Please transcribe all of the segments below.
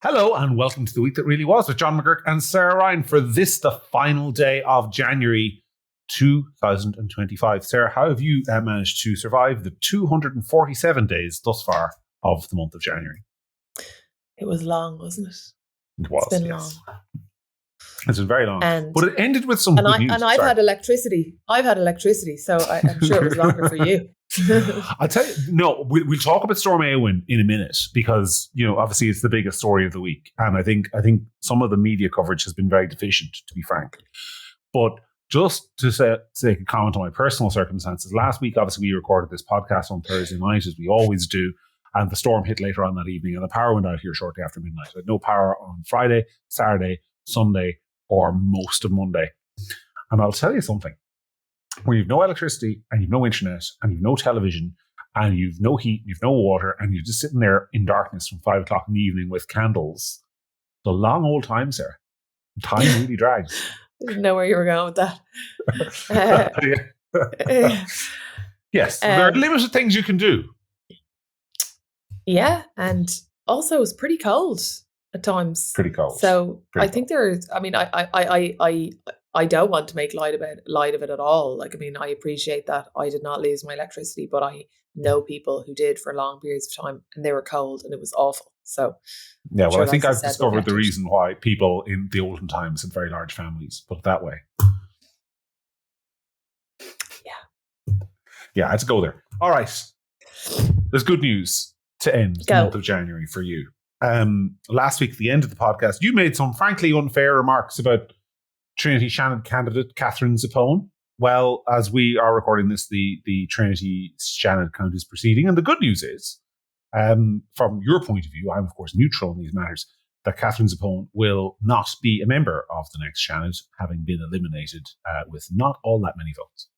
Hello and welcome to the week that really was with John McGurk and Sarah Ryan for this, the final day of January 2025. Sarah, how have you managed to survive the 247 days thus far of the month of January? It was long, wasn't it? It was. It's been long. It's been very long. But it ended with some good news. And I've had electricity. So I'm sure it was longer for you. I'll tell you, no, we'll talk about Storm Eowyn in a minute because, you know, obviously it's the biggest story of the week. And I think some of the media coverage has been very deficient, to be frank. But just to say a comment on my personal circumstances, last week, obviously, we recorded this podcast on Thursday night, as we always do. And the storm hit later on that evening and the power went out here shortly after midnight. I had no power on Friday, Saturday, Sunday, or most of Monday. And I'll tell you something. When you've no electricity and you've no internet and you've no television and you've no heat, you've no water, and you're just sitting there in darkness from 5 o'clock in the evening with candles, the long old time, Sarah. Time really drags. I didn't know where you were going with that. Yes, there are limited things you can do. Yeah, and also it was pretty cold at times. Pretty cold. So I think there's, I mean, I don't want to make light of it at all. Like, I mean, I appreciate that I did not lose my electricity, but I know people who did for long periods of time and they were cold and it was awful. So yeah, well, I think I've discovered the reason why people in the olden times had very large families, put it that way. Yeah, I had to go there. All right. There's good news to end the month of January for you. Last week, at the end of the podcast, you made some frankly unfair remarks about Trinity Seanad candidate Catherine Zappone. Well, as we are recording this, the Trinity Seanad count is proceeding. And the good news is, from your point of view, I'm of course neutral in these matters, that Catherine Zappone will not be a member of the next Seanad, having been eliminated with not all that many votes.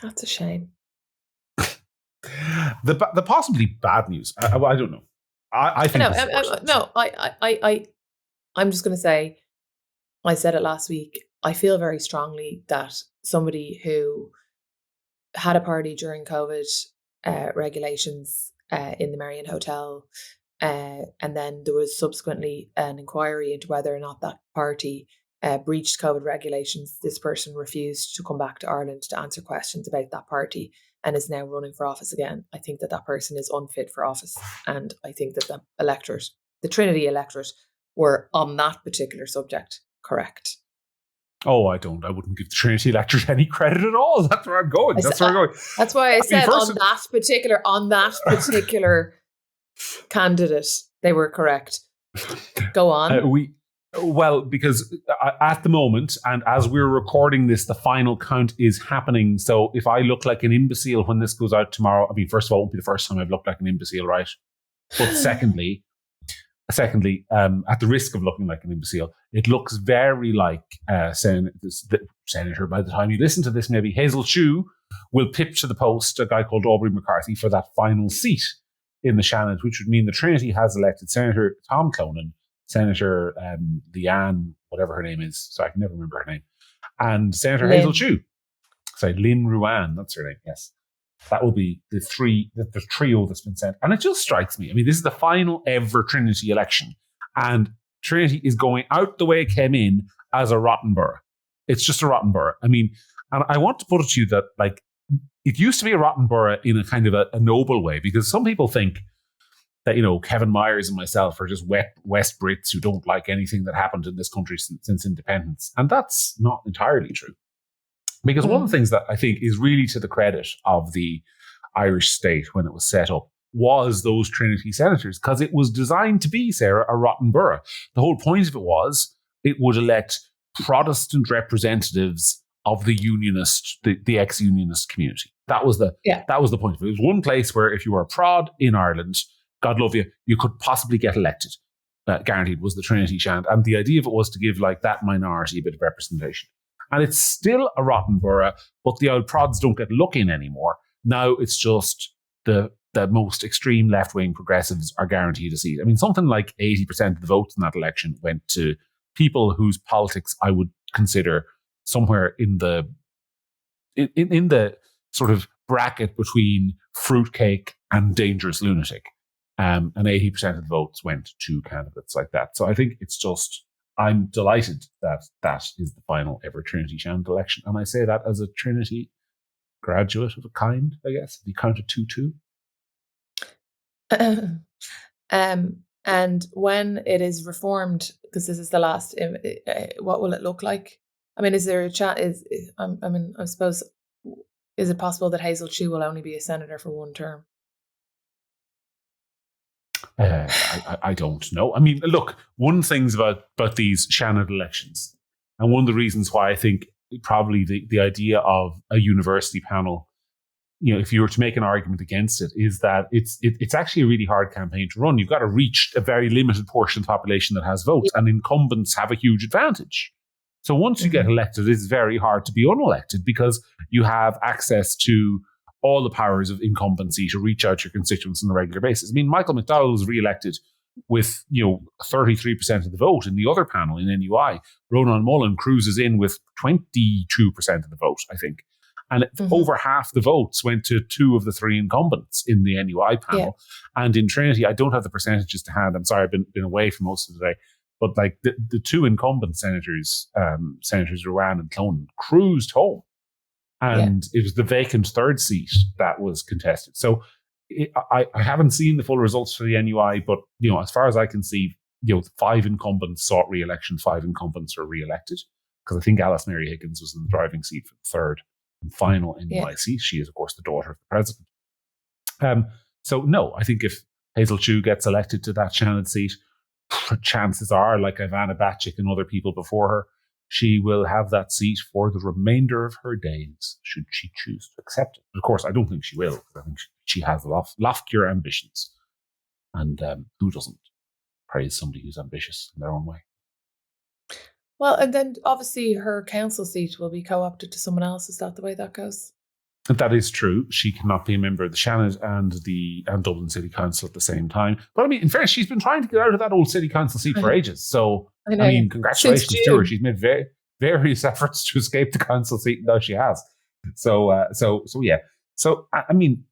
That's a shame. The possibly bad news. I don't know. I think I'm just going to say, I said it last week. I feel very strongly that somebody who had a party during COVID regulations in the Marion Hotel, and then there was subsequently an inquiry into whether or not that party breached COVID regulations. This person refused to come back to Ireland to answer questions about that party and is now running for office again. I think that person is unfit for office. And I think that the electorate, the Trinity electorate, were on that particular subject correct. Oh, I wouldn't give the Trinity electorate any credit at all. That's where I'm going. That's why I said on that particular candidate, they were correct. Go on. Well, because at the moment, and as we're recording this, the final count is happening. So if I look like an imbecile when this goes out tomorrow, I mean, first of all, it won't be the first time I've looked like an imbecile, right? But secondly, at the risk of looking like an imbecile, it looks very like Senator, by the time you listen to this, maybe Hazel Chu will pip to the post a guy called Aubrey McCarthy for that final seat in the Seanad, which would mean the Trinity has elected Senator Tom Clonan, Senator Leanne, whatever her name is, so I can never remember her name, and Senator Hazel Chu. Sorry, Lynn Ruane, that's her name, yes. That will be the trio that's been sent. And it just strikes me. I mean, this is the final ever Trinity election. And Trinity is going out the way it came in as a rotten borough. It's just a rotten borough. I mean, and I want to put it to you that, like, it used to be a rotten borough in a kind of a noble way, because some people think that, you know, Kevin Myers and myself are just West Brits who don't like anything that happened in this country since independence. And that's not entirely true. Because one of the things that I think is really to the credit of the Irish state when it was set up was those Trinity senators, because it was designed to be, Sarah, a rotten borough. The whole point of it was it would elect Protestant representatives of the unionist, the ex-unionist community. That was the point of it. It was one place where if you were a prod in Ireland, God love you, you could possibly get elected. Guaranteed was the Trinity Seanad. And the idea of it was to give like that minority a bit of representation. And it's still a rotten borough, but the old prods don't get look in anymore. Now it's just the most extreme left-wing progressives are guaranteed a seat. I mean, something like 80% of the votes in that election went to people whose politics I would consider somewhere in the sort of bracket between fruitcake and dangerous lunatic. And 80% of the votes went to candidates like that. So I think it's just, I'm delighted that that is the final ever Trinity Seanad election. And I say that as a Trinity graduate of a kind, I guess, if you count it 2-2. And when it is reformed, because this is the last, what will it look like? I mean, is there a chat? I suppose, is it possible that Hazel Chu will only be a senator for one term? I don't know. I mean, look, one thing's about these Seanad elections, and one of the reasons why I think probably the idea of a university panel, if you were to make an argument against it, is that it's actually a really hard campaign to run. You've got to reach a very limited portion of the population that has votes, and incumbents have a huge advantage. So once you get elected, it's very hard to be unelected because you have access to all the powers of incumbency to reach out to your constituents on a regular basis. I mean, Michael McDowell was re-elected with 33% of the vote in the other panel in NUI. Ronan Mullen cruises in with 22% of the vote, I think. And over half the votes went to 2 of the 3 incumbents in the NUI panel. Yeah. And in Trinity, I don't have the percentages to hand. I'm sorry, I've been away for most of the day. But like the 2 incumbent senators, Senators Ruan and Clonan, cruised home. And it was the vacant 3rd seat that was contested. So I haven't seen the full results for the NUI, but as far as I can see, 5 incumbents sought re-election, 5 incumbents were re-elected. Because I think Alice Mary Higgins was in the driving seat for the 3rd and final NUI seat. She is, of course, the daughter of the president. So no, I think if Hazel Chu gets elected to that Seanad seat, chances are, like Ivana Bacik and other people before her, she will have that seat for the remainder of her days, should she choose to accept it. Of course, I don't think she will. I think she has loftier ambitions. And who doesn't praise somebody who's ambitious in their own way? Well, and then obviously her council seat will be co-opted to someone else. Is that the way that goes? That is true. She cannot be a member of the Seanad and Dublin City Council at the same time. But I mean, in fairness, she's been trying to get out of that old city council seat for ages. So, I mean, congratulations to her. She's made various efforts to escape the council seat, and now she has. So yeah. So, I mean,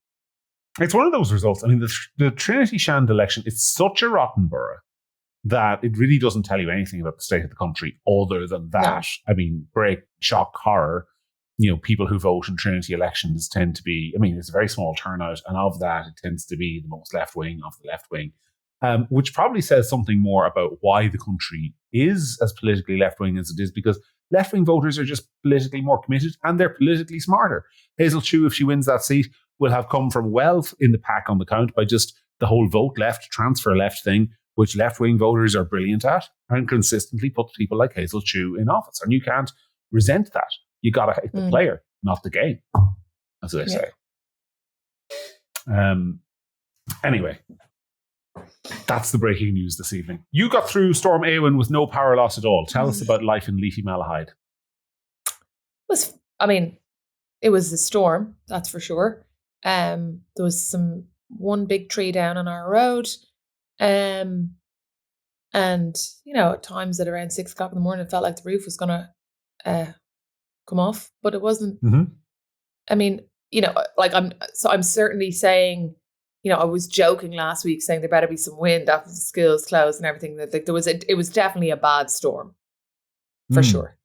it's one of those results. I mean, the Trinity Seanad election, it's such a rotten borough that it really doesn't tell you anything about the state of the country other than that. No. I mean, break, shock, horror. People who vote in Trinity elections tend to be, I mean, it's a very small turnout, and of that, it tends to be the most left-wing of the left-wing, which probably says something more about why the country is as politically left-wing as it is, because left-wing voters are just politically more committed, and they're politically smarter. Hazel Chu, if she wins that seat, will have come from well in the pack on the count by just the whole vote left, transfer left thing, which left-wing voters are brilliant at, and consistently put people like Hazel Chu in office. And you can't resent that. You got to hate the player, not the game, as they say. Anyway, that's the breaking news this evening. You got through Storm Eowyn with no power loss at all. Tell us about life in Leafy Malahide. It was a storm, that's for sure. There was one big tree down on our road. And, at times at around 6 o'clock in the morning, it felt like the roof was going to come off, but it wasn't. I mean, I'm certainly saying, I was joking last week saying there better be some wind after the schools closed and everything. That it was definitely a bad storm, for sure.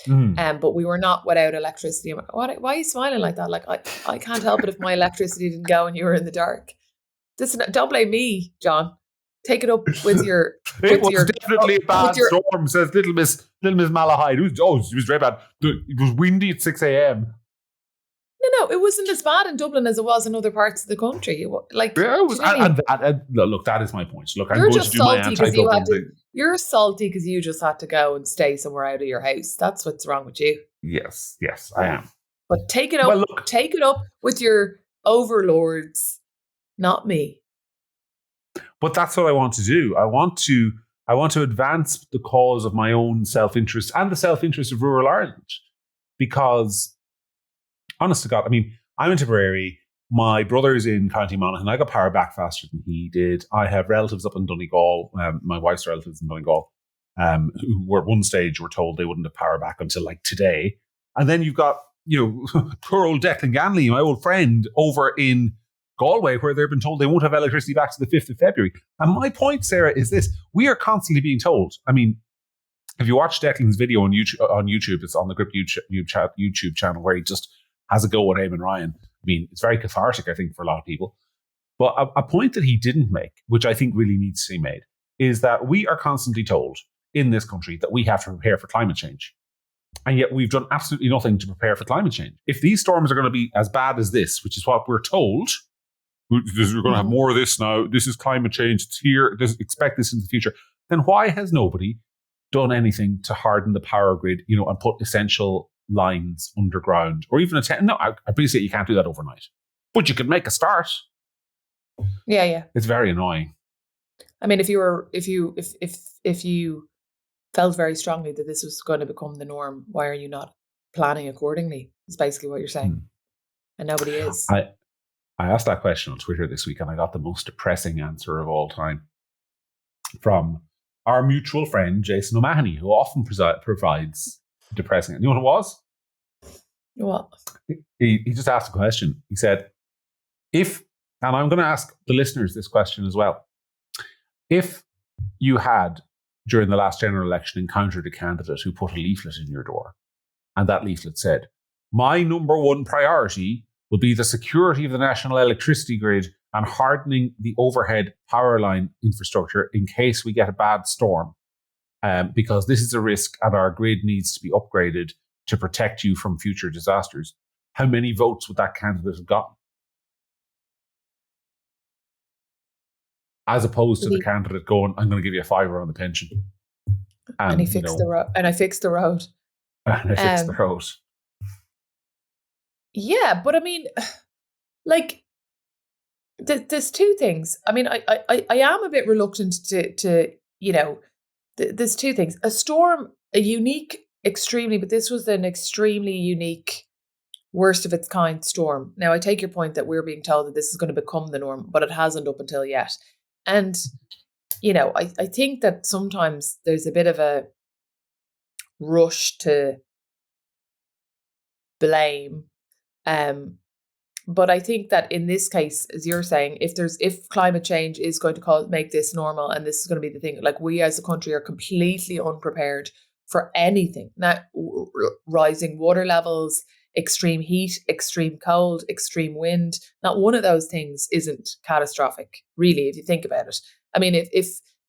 But we were not without electricity. Why are you smiling like that? Like I can't help it if my electricity didn't go and you were in the dark. Don't blame me, John. Take it up with your. It was definitely a bad storm, says Little Miss Malahide. It was very bad. It was windy at 6 a.m. No, it wasn't as bad in Dublin as it was in other parts of the country. Look, that is my point. Look, I'm going to do my anti-Dublin thing. You're salty because you just had to go and stay somewhere out of your house. That's what's wrong with you. Yes, I am. But take it up with your overlords, not me. But that's what I want to do. I want to advance the cause of my own self-interest and the self-interest of rural Ireland. Because, honest to God, I mean, I'm in Tipperary. My brother's in County Monaghan. I got power back faster than he did. I have relatives up in Donegal. My wife's relatives in Donegal, who were at one stage were told they wouldn't have power back until like today. And then you've got, poor old Declan Ganley, my old friend, over in Galway, where they've been told they won't have electricity back to the 5th of February. And my point, Sarah, is this. We are constantly being told, I mean, if you watch Declan's video on YouTube, it's on the Gript YouTube channel where he just has a go at Eamon Ryan. I mean, it's very cathartic, I think, for a lot of people. But a point that he didn't make, which I think really needs to be made, is that we are constantly told in this country that we have to prepare for climate change. And yet we've done absolutely nothing to prepare for climate change. If these storms are going to be as bad as this, which is what we're told, we're going to have more of this now, this is climate change, it's here, expect this in the future, then why has nobody done anything to harden the power grid, and put essential lines underground, or even no, I appreciate you can't do that overnight, but you can make a start. Yeah. It's very annoying. I mean, if you felt very strongly that this was going to become the norm, why are you not planning accordingly? Is basically what you're saying. And nobody is. I asked that question on Twitter this week, and I got the most depressing answer of all time from our mutual friend, Jason O'Mahony, who often provides depressing. You know what it was? What? He just asked a question. He said, and I'm going to ask the listeners this question as well. If you had, during the last general election, encountered a candidate who put a leaflet in your door, and that leaflet said, my number one priority will be the security of the national electricity grid and hardening the overhead power line infrastructure in case we get a bad storm, because this is a risk and our grid needs to be upgraded to protect you from future disasters. How many votes would that candidate have gotten? As opposed to the candidate going, I'm going to give you a $5 on the pension. And he fixed the road. And I fixed the road. And I fixed the road. Yeah, but I mean, like, there's two things. I mean, I am a bit reluctant to there's two things. A storm, a unique, extremely, but this was an extremely unique, worst of its kind storm. Now, I take your point that we're being told that this is going to become the norm, but it hasn't up until yet. And, I think that sometimes there's a bit of a rush to blame. But I think that in this case, as you're saying, if climate change is going to make this normal, and this is going to be the thing, like, we as a country are completely unprepared for anything. Now, rising water levels, extreme heat, extreme cold, extreme wind. Not one of those things isn't catastrophic, really, if you think about it. I mean,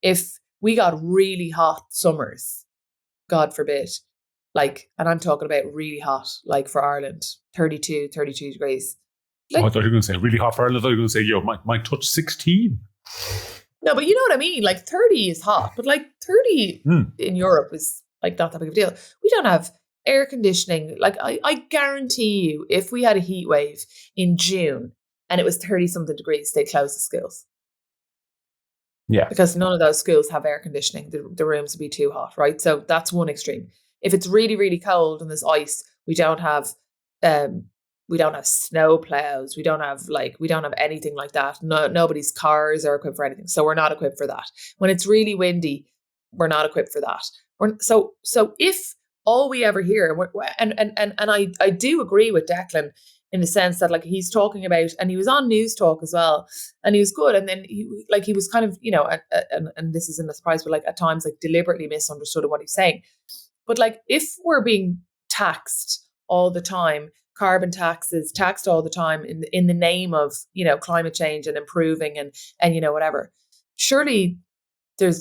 if we got really hot summers, God forbid, like, and I'm talking about really hot, like for Ireland, 32 degrees. Like, I thought you were going to say really hot for Ireland. I thought you were going to say, might touch 16. No, but you know what I mean? Like, 30 is hot, but like 30 in Europe is like not that big of a deal. We don't have air conditioning. Like, I guarantee you, if we had a heat wave in June and it was 30 something degrees, they'd close the schools. Yeah. Because none of those schools have air conditioning. The rooms would be too hot, right? So that's one extreme. If it's really, really cold and there's ice, we don't have snow plows. We don't have anything like that. No, nobody's cars are equipped for anything. So we're not equipped for that. When it's really windy, we're not equipped for that. So if all we ever hear, and I do agree with Declan in the sense that, like, he's talking about, and he was on News Talk as well, and he was good. And then he was kind of, and this isn't a surprise, but like at times, like, deliberately misunderstood what he's saying. But like, if we're being taxed all the time, carbon taxes taxed all the time in the name of, climate change and improving and whatever, surely there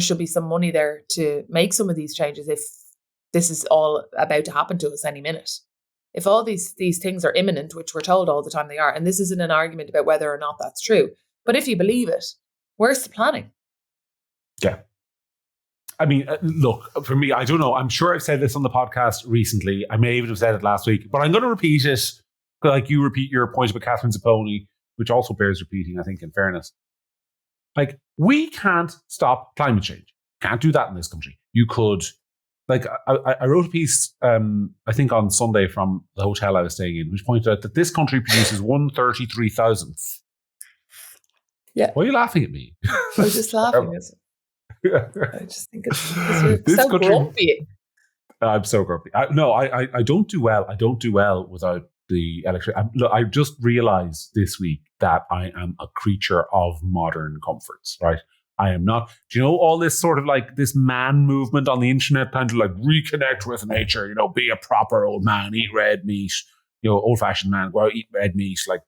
should be some money there to make some of these changes if this is all about to happen to us any minute. If all these things are imminent, which we're told all the time they are, and this isn't an argument about whether or not that's true, but if you believe it, where's the planning? Yeah. I mean, look, for me, I don't know. I'm sure I've said this on the podcast recently. I may even have said it last week, but I'm going to repeat it. Like, you repeat your point about Catherine Zapponi, which also bears repeating, I think, in fairness. Like, we can't stop climate change. Can't do that in this country. You could, like, I wrote a piece, I think on Sunday from the hotel I was staying in, which pointed out that this country produces 1/33,000th. Yeah. Why are you laughing at me? I was just laughing. I just think it's so grumpy. I'm so grumpy. I don't do well. I don't do well without the electric. Look, I just realized this week that I am a creature of modern comforts, right? I am not. Do you know all this sort of like this man movement on the internet, trying to like reconnect with nature, be a proper old man, eat red meat, old fashioned man, go out, eat red meat, like,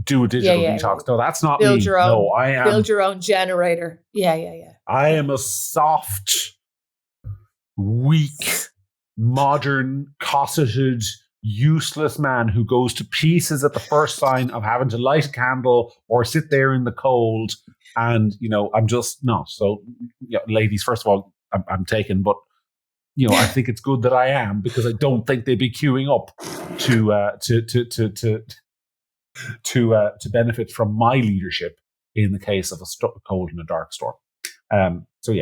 do a digital detox. Yeah. No, that's not build me. Your own, no, I am. Build your own generator. Yeah. I am a soft, weak, modern, cosseted, useless man who goes to pieces at the first sign of having to light a candle or sit there in the cold. And, I'm just not. So, ladies, first of all, I'm taken, but, I think it's good that I am, because I don't think they'd be queuing up to benefit from my leadership in the case of a cold and a dark storm. So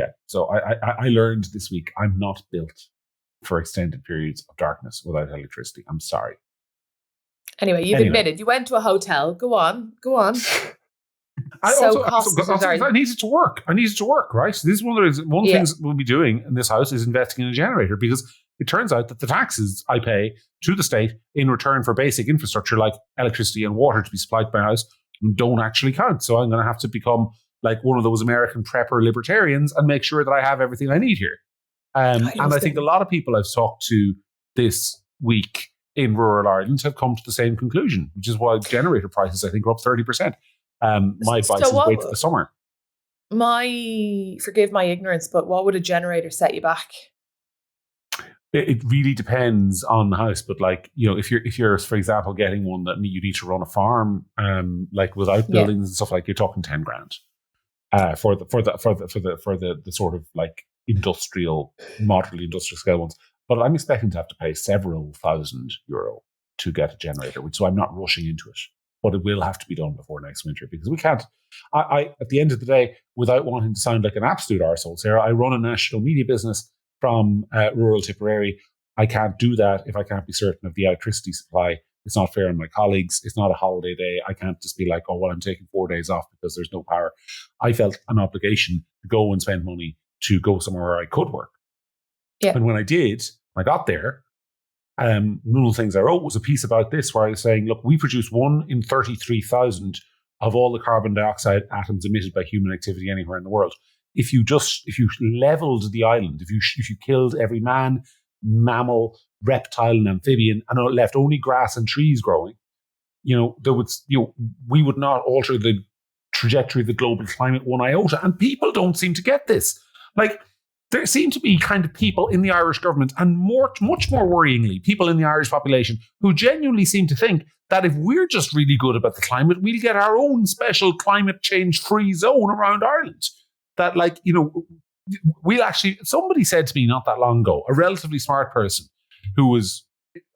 I learned this week I'm not built for extended periods of darkness without electricity. I'm sorry. Anyway, you've admitted you went to a hotel. Go on. I needed to work. Right? So this is one of the things we'll be doing in this house is investing in a generator, because it turns out that the taxes I pay to the state in return for basic infrastructure like electricity and water to be supplied to my house don't actually count. So I'm going to have to become like one of those American prepper libertarians and make sure that I have everything I need here. And I think a lot of people I've talked to this week in rural Ireland have come to the same conclusion, which is why generator prices, I think, are up 30%. My advice is wait for the summer. Forgive my ignorance, but what would a generator set you back? It really depends on the house, but like, if you're, for example, getting one that you need to run a farm, like without buildings and stuff, like you're talking 10 grand for the sort of like moderately industrial scale ones. But I'm expecting to have to pay several €1,000 to get a generator, so I'm not rushing into it. But it will have to be done before next winter, because we can't. I at the end of the day, without wanting to sound like an absolute arsehole, Sarah, I run a national media business from rural Tipperary. I can't do that if I can't be certain of the electricity supply. It's not fair on my colleagues. It's not a holiday day. I can't just be like, oh, well, I'm taking 4 days off because there's no power. I felt an obligation to go and spend money to go somewhere where I could work. Yeah. And when I did, I got there. One of the things I wrote was a piece about this where I was saying, look, we produce 1 in 33,000 of all the carbon dioxide atoms emitted by human activity anywhere in the world. If you leveled the island, if you killed every man, mammal, reptile, and amphibian, and left only grass and trees growing, we would not alter the trajectory of the global climate one iota. And people don't seem to get this. Like, there seem to be kind of people in the Irish government, and much more worryingly, people in the Irish population who genuinely seem to think that if we're just really good about the climate, we'll get our own special climate change free zone around Ireland. That, like, we'll actually, somebody said to me not that long ago, a relatively smart person who was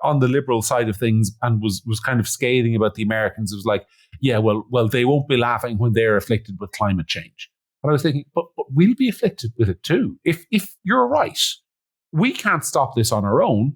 on the liberal side of things and was kind of scathing about the Americans. It was like, yeah, well, they won't be laughing when they're afflicted with climate change. And I was thinking, but we'll be afflicted with it too. If you're right, we can't stop this on our own.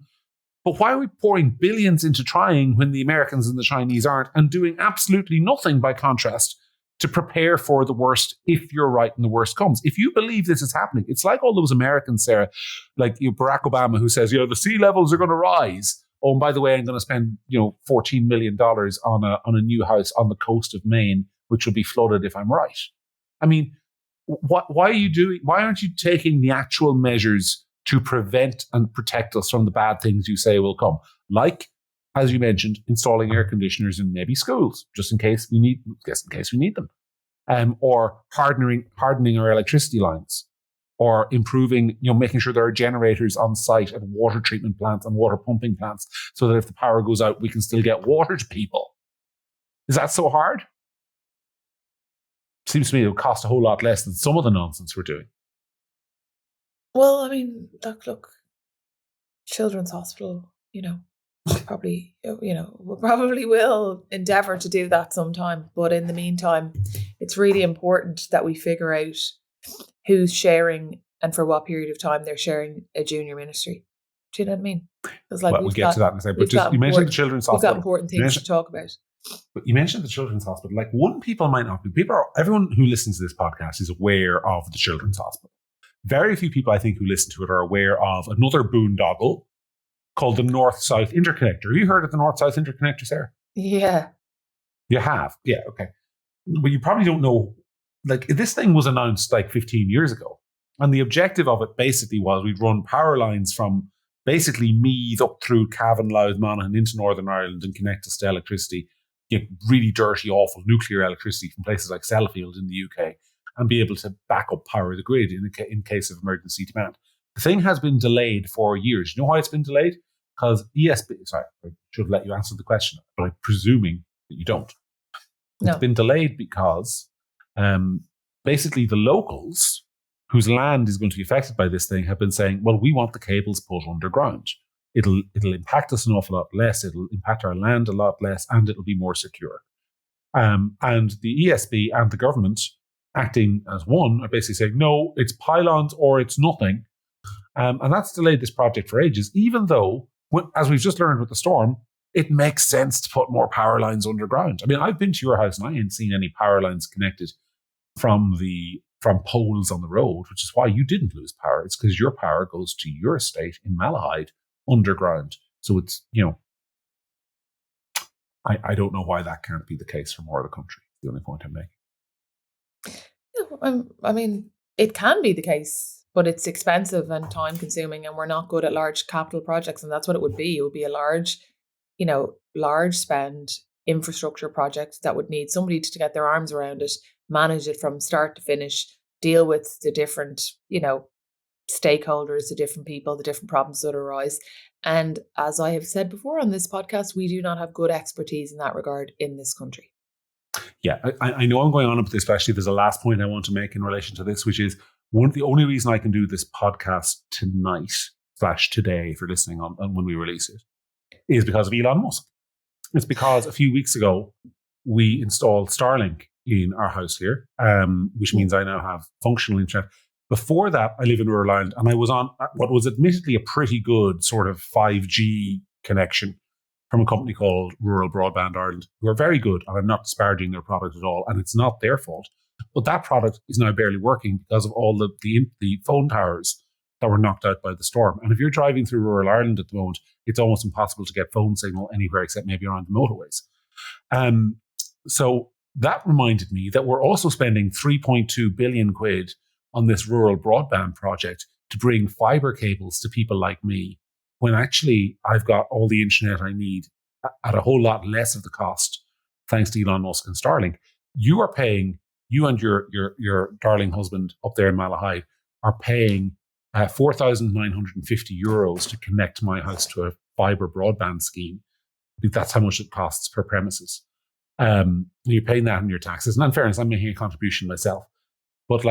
But why are we pouring billions into trying when the Americans and the Chinese aren't, and doing absolutely nothing by contrast to prepare for the worst if you're right and the worst comes? If you believe this is happening, it's like all those Americans, Sarah, like Barack Obama, who says, the sea levels are going to rise. Oh, and by the way, I'm going to spend, $14 million on a new house on the coast of Maine, which will be flooded if I'm right. I mean, why aren't you taking the actual measures to prevent and protect us from the bad things you say will come? Like, as you mentioned, installing air conditioners in maybe schools, just in case we need them, or hardening our electricity lines, or improving, making sure there are generators on site at water treatment plants and water pumping plants, so that if the power goes out, we can still get water to people. Is that so hard? Seems to me it would cost a whole lot less than some of the nonsense we're doing. Well, I mean, look, Children's Hospital, probably will endeavour to do that sometime. But in the meantime, it's really important that we figure out who's sharing and for what period of time they're sharing a junior ministry. Do you know what I mean? Because we'll get to that in a second. But just, you mentioned the Children's Hospital. We've got important things to talk about. But you mentioned the Children's Hospital. Like, one, people might not be. Everyone who listens to this podcast is aware of the Children's Hospital. Very few people, I think, who listen to it are aware of another boondoggle called the North-South Interconnector. Have you heard of the North-South Interconnector, Sarah? Yeah. You have? Yeah, okay. But you probably don't know, like, this thing was announced like 15 years ago. And the objective of it basically was we'd run power lines from basically Meath up through Cavan, Louth, Monaghan into Northern Ireland and connect us to electricity, get really dirty, awful nuclear electricity from places like Sellafield in the UK, and be able to back up power the grid in case of emergency demand. The thing has been delayed for years. You know why it's been delayed? Because sorry, I should let you answer the question, but I'm presuming that you don't. No. It's been delayed because basically the locals whose land is going to be affected by this thing have been saying, well, we want the cables put underground. It'll impact us an awful lot less. It'll impact our land a lot less, and it'll be more secure. And the ESB and the government, acting as one, are basically saying, no, it's pylons or it's nothing. And that's delayed this project for ages, even though, as we've just learned with the storm, it makes sense to put more power lines underground. I mean, I've been to your house and I ain't seen any power lines connected from poles on the road, which is why you didn't lose power. It's because your power goes to your estate in Malahide underground. So it's, I don't know why that can't be the case for more of the country. The only point I'm making. I mean, it can be the case, but it's expensive and time consuming, and we're not good at large capital projects. And that's what it would be. It would be a large spend infrastructure project that would need somebody to get their arms around it, manage it from start to finish, deal with the different, stakeholders, the different people, the different problems that arise. And as I have said before on this podcast, we do not have good expertise in that regard in this country. Yeah, I know I'm going on about this, but actually there's a last point I want to make in relation to this, which is the only reason I can do this podcast tonight / today, if you're listening on when we release it, is because of Elon Musk. It's because a few weeks ago, we installed Starlink in our house here, which means I now have functional internet. Before that, I live in rural Ireland, and I was on what was admittedly a pretty good sort of 5G connection from a company called Rural Broadband Ireland, who are very good, and I'm not disparaging their product at all, and it's not their fault. But that product is now barely working because of all the phone towers that were knocked out by the storm. And if you're driving through rural Ireland at the moment, it's almost impossible to get phone signal anywhere except maybe around the motorways. So that reminded me that we're also spending 3.2 billion quid on this rural broadband project to bring fiber cables to people like me, when actually I've got all the internet I need at a whole lot less of the cost, thanks to Elon Musk and Starlink. You and your darling husband up there in Malahide are paying €4,950 to connect my house to a fiber broadband scheme. That's how much it costs per premises. You're paying that in your taxes. And in fairness, I'm making a contribution myself. But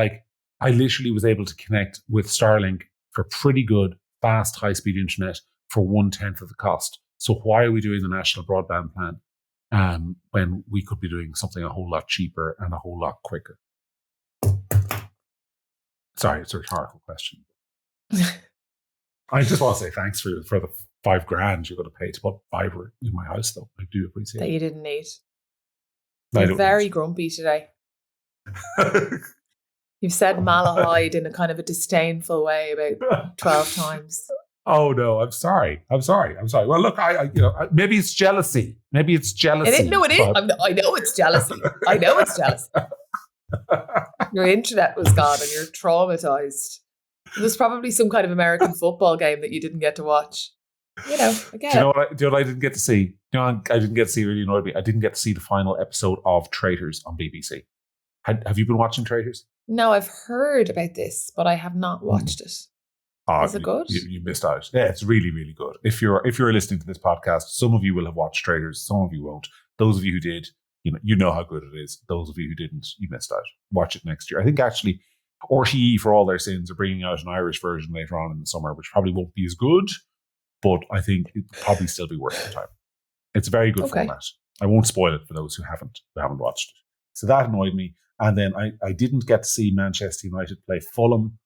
I literally was able to connect with Starlink for pretty good, fast, high-speed internet for 1/10 of the cost. So why are we doing the national broadband plan when we could be doing something a whole lot cheaper and a whole lot quicker? Sorry, it's a rhetorical question. I just want to say thanks for the $5,000 you're going to pay to put fiber in my house, though. I do appreciate that it. you didn't need. You're very grumpy today. You've said Malahide in a kind of a disdainful way about 12 times. Oh no, I'm sorry. Well, look, maybe it's jealousy. Maybe it's jealousy. It is. I know it's jealousy. Your internet was gone and you're traumatized. It was probably some kind of American football game that you didn't get to watch. Again. Do you know what I didn't get to see? I didn't get to see, really annoyed me. I didn't get to see the final episode of Traitors on BBC. Have you been watching Traitors? No, I've heard about this, but I have not watched it. Is it good? You missed out. Yeah, it's really, really good. If you're listening to this podcast, some of you will have watched Traitors, some of you won't. Those of you who did, you know how good it is. Those of you who didn't, you missed out. Watch it next year. I think actually RTE, for all their sins, are bringing out an Irish version later on in the summer, which probably won't be as good, but I think it will probably still be worth the time. It's a very good format. I won't spoil it for those who haven't watched it. So that annoyed me. And then I didn't get to see Manchester United play Fulham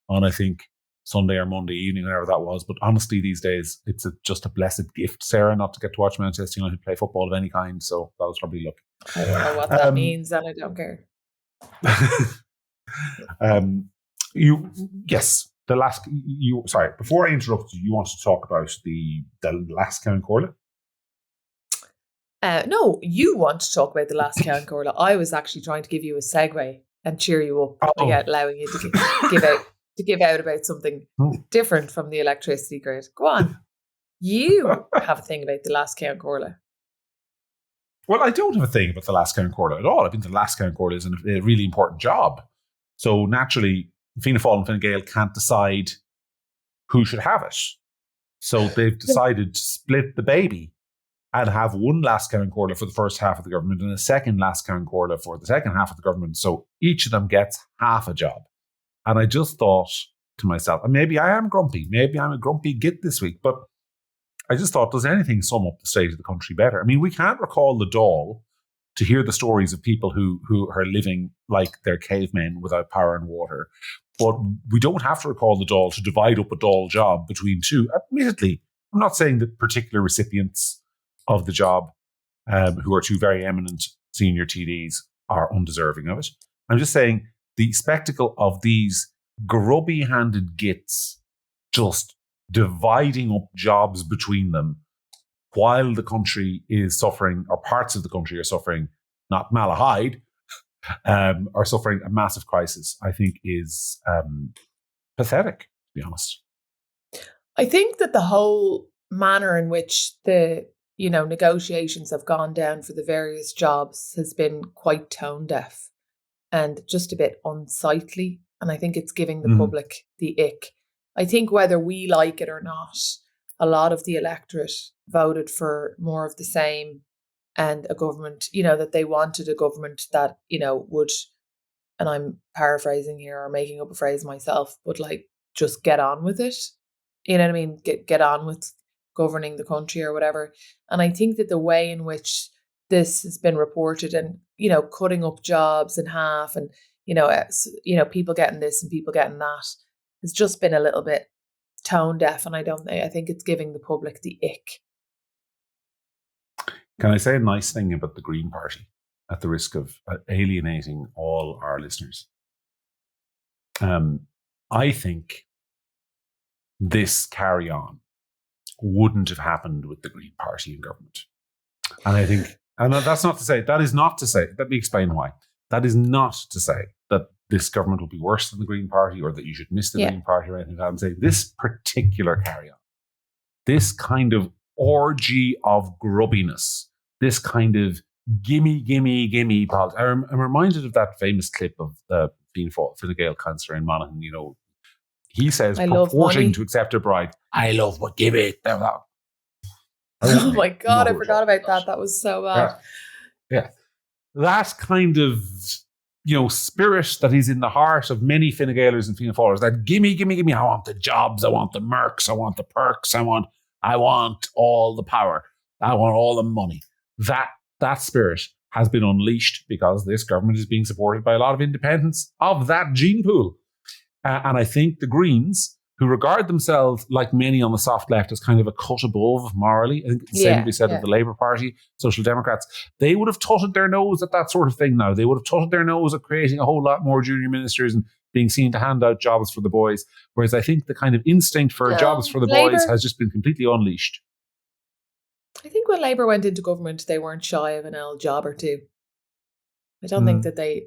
on, I think, Sunday or Monday evening, whatever that was. But honestly, these days, it's just a blessed gift, Sarah, not to get to watch Manchester United play football of any kind. So that was probably lucky. I don't know what that means, and I don't care. Yes, before I interrupt you want to talk about the last Count Corla? No, you want to talk about the last Count Corla. I was actually trying to give you a segue and cheer you up by allowing you to give out about something different from the electricity grid. Go on. You have a thing about the last Count Corla. Well, I don't have a thing about the last Count Corla at all. I think the last Count Corla is a really important job. So naturally, Fianna Fáil and Fine Gael can't decide who should have it. So they've decided to split the baby and have one last Count Corla for the first half of the government and a second last Count Corla for the second half of the government. So each of them gets half a job. And I just thought to myself, and maybe I am grumpy, maybe I'm a grumpy git this week, but I just thought, does anything sum up the state of the country better? I mean, we can't recall the Dáil to hear the stories of people who are living like they're cavemen without power and water. But we don't have to recall the Dáil to divide up a Dáil job between two. Admittedly, I'm not saying that particular recipients of the job, who are two very eminent senior TDs, are undeserving of it. I'm just saying the spectacle of these grubby-handed gits just dividing up jobs between them while the country is suffering, or parts of the country are suffering, not Malahide, are suffering a massive crisis, I think is pathetic, to be honest. I think that the whole manner in which the negotiations have gone down for the various jobs has been quite tone deaf and just a bit unsightly. And I think it's giving the public the ick. I think whether we like it or not, a lot of the electorate voted for more of the same and a government, that they wanted a government that, would, and I'm paraphrasing here or making up a phrase myself, but like just get on with it. You know what I mean? Get on with governing the country or whatever. And I think that the way in which this has been reported and, cutting up jobs in half and, people getting this and people getting that has just been a little bit tone deaf. And I think it's giving the public the ick. Can I say a nice thing about the Green Party at the risk of alienating all our listeners? I think this carry on wouldn't have happened with the Green Party in government. And I think, and that is not to say, let me explain why. That is not to say that this government will be worse than the Green Party or that you should miss the Green Party or anything like that. I'm saying this particular carry on, this kind of orgy of grubbiness, this kind of gimme politics. I'm reminded of that famous clip of the Fine Gael councillor in Monaghan, he says, purporting to accept a bribe, I love what, give it. Oh my God, I forgot about that. That was so bad. Yeah. That kind of, spirit that is in the heart of many Fine Gaelers and Fianna Fáilers, that gimme. I want the jobs, I want the mercs, I want the perks, I want all the power, I want all the money. That spirit has been unleashed because this government is being supported by a lot of independents of that gene pool. And I think the Greens, who regard themselves, like many on the soft left, as kind of a cut above morally, I think the same would be said of the Labour Party, Social Democrats, they would have tutted their nose at that sort of thing now. They would have tutted their nose at creating a whole lot more junior ministers and being seen to hand out jobs for the boys. Whereas I think the kind of instinct for jobs for the boys has just been completely unleashed. I think when Labour went into government, they weren't shy of an old job or two. I don't think that they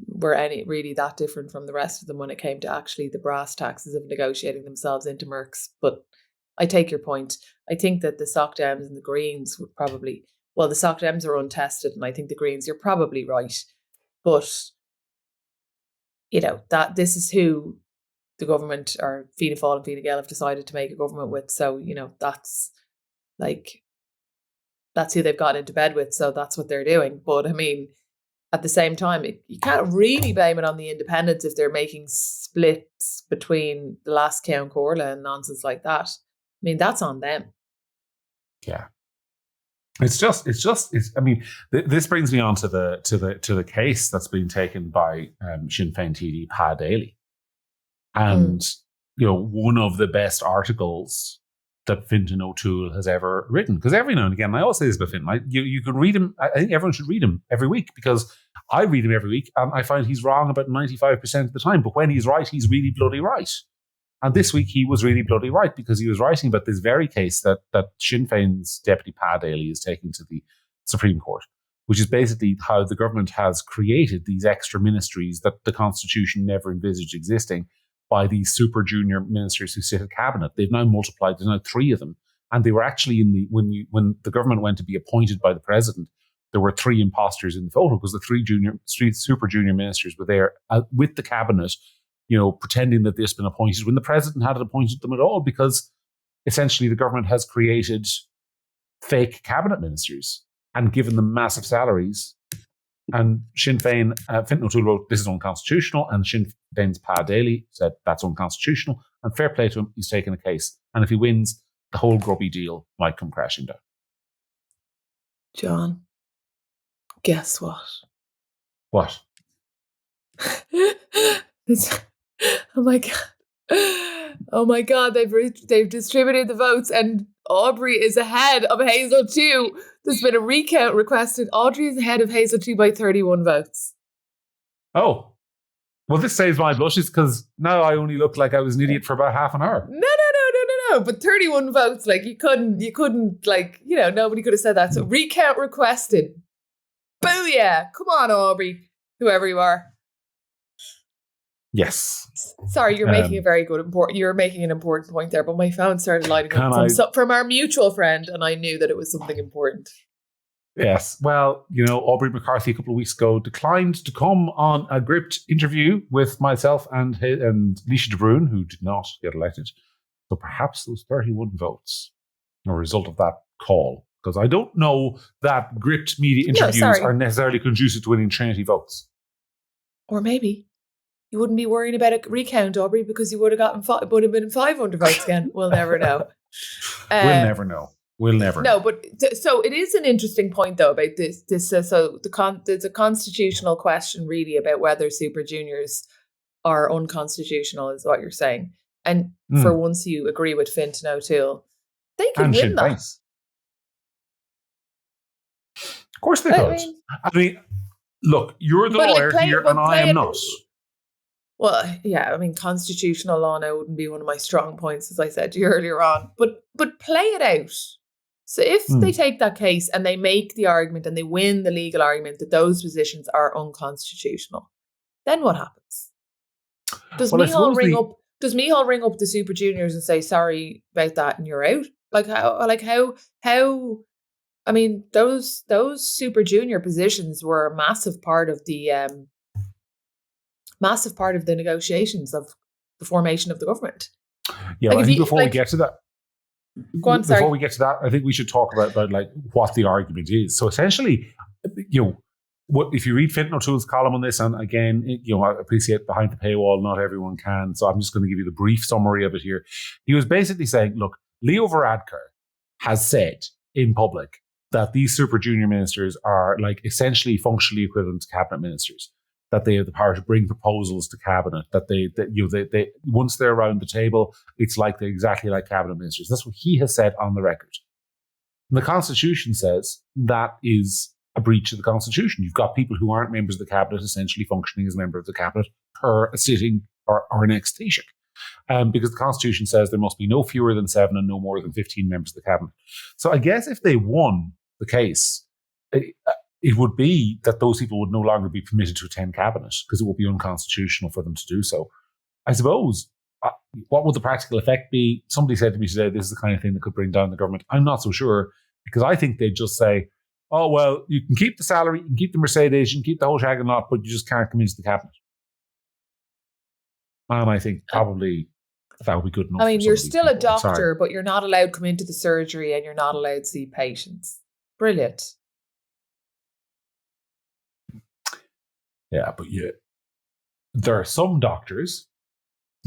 were any really that different from the rest of them when it came to actually the brass taxes of negotiating themselves into mercs. But I take your point. I think that the Soc Dems and the Greens would probably, the Soc Dems are untested, and I think the Greens, you're probably right. But, that this is who the government or Fianna Fáil and Fine Gael have decided to make a government with. So, that's who they've got into bed with. So that's what they're doing. But I mean, at the same time, you can't really blame it on the independents if they're making splits between the last Count Corla and nonsense like that. I mean, that's on them. Yeah. This brings me on to the case that's been taken by Sinn Féin TD Pa Daly. And, one of the best articles that Fintan O'Toole has ever written. Because every now and again, I always say this about Fintan, you can read him. I think everyone should read him every week because I read him every week, and I find he's wrong about 95% of the time. But when he's right, he's really bloody right. And this week he was really bloody right, because he was writing about this very case that Sinn Féin's Deputy Pa Daly is taking to the Supreme Court, which is basically how the government has created these extra ministries that the Constitution never envisaged existing by these super junior ministers who sit at cabinet. They've now multiplied. There's now 3 of them. And they were actually when the government went to be appointed by the president, there were 3 imposters in the photo, because the 3 super junior ministers were there with the cabinet, pretending that they've been appointed when the president hadn't appointed them at all, because essentially the government has created fake cabinet ministers and given them massive salaries. And Sinn Féin, Fintan O'Toole wrote, this is unconstitutional, and Sinn Féin's Pa Daly said that's unconstitutional, and fair play to him, he's taken a case. And if he wins, the whole grubby deal might come crashing down. John, guess what? What? Oh my God. Oh my God, they've distributed the votes, and Aubrey is ahead of Hazel 2. There's been a recount requested. Audrey is ahead of Hazel 2 by 31 votes. Oh. Well, this saves my blushes, because now I only look like I was an idiot for about half an hour. No. But 31 votes, you couldn't, nobody could have said that. So recount requested. Booyah. Come on, Aubrey, whoever you are. Yes. Sorry, you're making you're making an important point there, but my phone started lighting up from our mutual friend, and I knew that it was something important. Yes. Well, Aubrey McCarthy a couple of weeks ago declined to come on a Gript interview with myself and Leisha De Bruin, who did not get elected. So perhaps those 31 votes are a result of that call, because I don't know that Gript media interviews are necessarily conducive to winning Trinity votes. Or maybe you wouldn't be worrying about a recount, Aubrey, because you would have gotten would have been 500 votes again. We'll never know. We'll never know. No, but so it is an interesting point though about this. There's a constitutional question really about whether super juniors are unconstitutional, is what you're saying. And for once you agree with Fintan O'Toole, they could win that. Of course they could. I mean, look, you're the lawyer here and I am not. Well, yeah, constitutional law now wouldn't be one of my strong points, as I said to you earlier on. But play it out. So if they take that case and they make the argument and they win the legal argument that those positions are unconstitutional, then what happens? Does Micheál ring up the super juniors and say sorry about that and you're out? How? I mean, those super junior positions were a massive part of the negotiations of the formation of the government. Yeah, I think before we get to that, I think we should talk about what the argument is. So essentially, if you read Fintan O'Toole's column on this, and again, I appreciate behind the paywall, not everyone can, so I'm just going to give you the brief summary of it here. He was basically saying, look, Leo Varadkar has said in public that these super junior ministers are essentially functionally equivalent to cabinet ministers, that they have the power to bring proposals to cabinet, that they once they're around the table, it's they're exactly like cabinet ministers. That's what he has said on the record. And the Constitution says that is a breach of the Constitution. You've got people who aren't members of the cabinet essentially functioning as members of the cabinet per a sitting or an ex Taoiseach. Because the Constitution says there must be no fewer than 7 and no more than 15 members of the cabinet. So I guess if they won the case, it would be that those people would no longer be permitted to attend cabinet, because it would be unconstitutional for them to do so. I suppose, what would the practical effect be? Somebody said to me today, this is the kind of thing that could bring down the government. I'm not so sure, because I think they'd just say, oh, well, you can keep the salary, you can keep the Mercedes, you can keep the whole shag and lot, but you just can't come into the cabinet. And I think probably that would be good enough. You're still a doctor, but you're not allowed to come into the surgery and you're not allowed to see patients. Brilliant. Yeah, but there are some doctors.